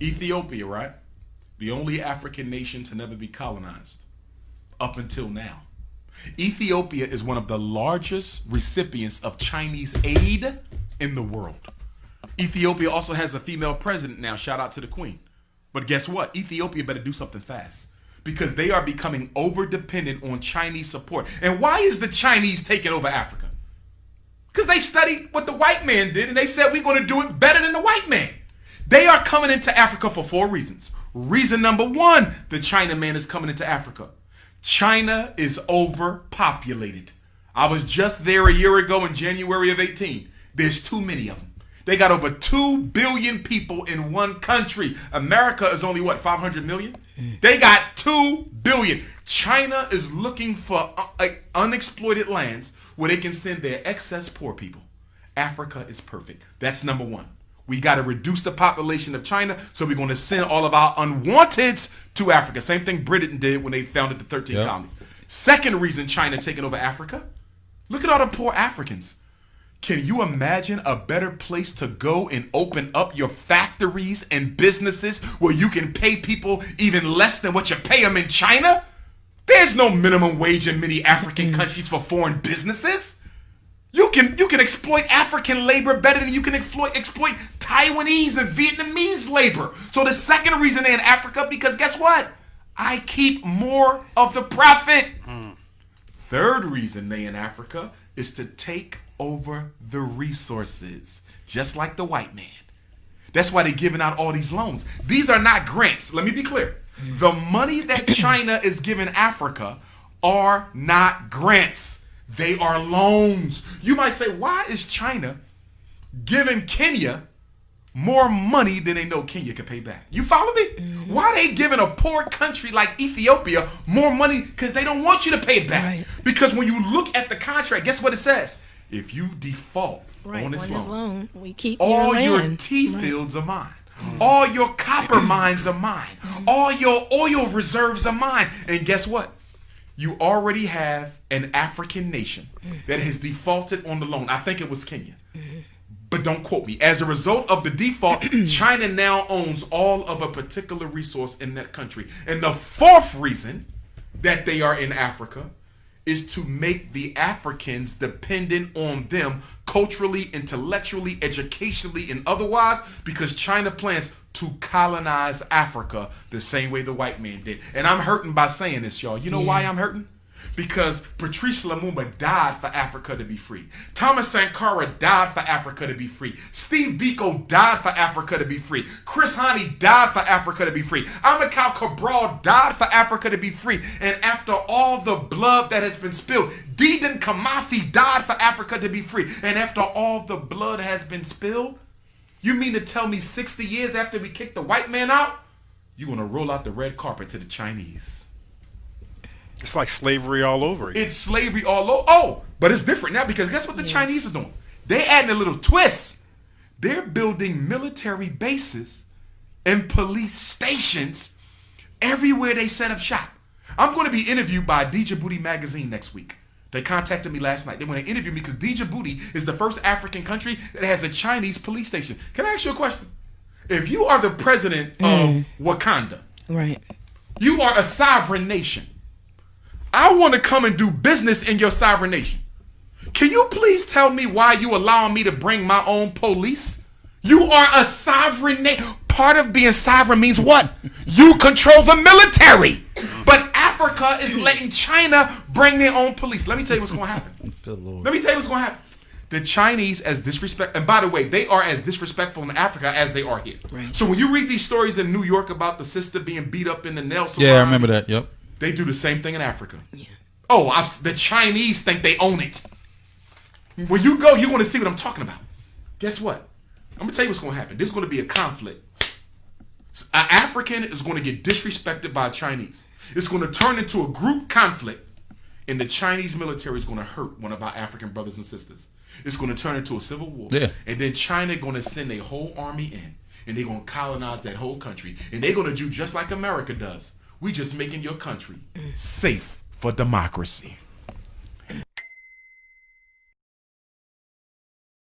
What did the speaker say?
Ethiopia, right? The only African nation to never be colonized up until now. Ethiopia is one of the largest recipients of Chinese aid in the world. Ethiopia also has a female president now. Shout out to the queen. But guess what? Ethiopia better do something fast because they are becoming over dependent on Chinese support. And why is the Chinese taking over Africa? Because they studied what the white man did and they said we're going to do it better than the white man. They are coming into Africa for 4 reasons. Reason number 1, the China man is coming into Africa. China is overpopulated. I was just there a year ago in January of 18. There's too many of them. They got over 2 billion people in one country. America is only, 500 million? They got 2 billion. China is looking for unexploited lands where they can send their excess poor people. Africa is perfect. That's number 1. We got to reduce the population of China, so we're going to send all of our unwanteds to Africa. Same thing Britain did when they founded the 13 colonies. Second reason China taking over Africa, look at all the poor Africans. Can you imagine a better place to go and open up your factories and businesses where you can pay people even less than what you pay them in China? There's no minimum wage in many African countries for foreign businesses. You can exploit African labor better than you can exploit Taiwanese and Vietnamese labor. So the second reason they're in Africa, because guess what? I keep more of the profit. Third reason they in Africa is to take over the resources, just like the white man. That's why they're giving out all these loans. These are not grants. Let me be clear. The money that China is giving Africa are not grants. They are loans. You might say, why is China giving Kenya more money than they know Kenya can pay back? You follow me? Why are they giving a poor country like Ethiopia more money? Because they don't want you to pay it back. Right. Because when you look at the contract, guess what it says? If you default on this loan, we keep all your tea fields are mine. All your copper mines are mine. All your oil reserves are mine. And guess what? You already have an African nation that has defaulted on the loan. I think it was Kenya. But don't quote me. As a result of the default, China now owns all of a particular resource in that country. And the fourth reason that they are in Africa is to make the Africans dependent on them culturally, intellectually, educationally, and otherwise, because China plans to colonize Africa the same way the white man did. And I'm hurting by saying this, y'all. You know why I'm hurting? Because Patrice Lumumba died for Africa to be free. Thomas Sankara died for Africa to be free. Steve Biko died for Africa to be free. Chris Hani died for Africa to be free. Amilcar Cabral died for Africa to be free. And after all the blood that has been spilled, Dedan Kimathi died for Africa to be free. And after all the blood has been spilled, you mean to tell me 60 years after we kicked the white man out, you want to roll out the red carpet to the Chinese? It's like slavery all over again. It's slavery all over. Oh, but it's different now because guess what the Chinese are doing? They're adding a little twist. They're building military bases and police stations everywhere they set up shop. I'm going to be interviewed by Djibouti magazine next week. They contacted me last night. They want to interview me because Djibouti is the first African country that has a Chinese police station. Can I ask you a question? If you are the president of Wakanda, right? You are a sovereign nation. I want to come and do business in your sovereign nation. Can you please tell me why you allowing me to bring my own police? You are a sovereign nation. Part of being sovereign means what? You control the military. But Africa is letting China bring their own police. Let me tell you what's going to happen. Let me tell you what's going to happen. The Chinese, as disrespect, and by the way, they are as disrespectful in Africa as they are here. Right. So when you read these stories in New York about the sister being beat up in the nail salon, yeah, I remember that. Yep. They do the same thing in Africa. Yeah. Oh, the Chinese think they own it. When you go, you're going to see what I'm talking about. Guess what? I'm going to tell you what's going to happen. There's going to be a conflict. An African is going to get disrespected by a Chinese. It's going to turn into a group conflict, and the Chinese military is going to hurt one of our African brothers and sisters. It's going to turn into a civil war. Yeah. And then China going to send a whole army in, and they're going to colonize that whole country. And they're going to do just like America does. We just making your country safe for democracy.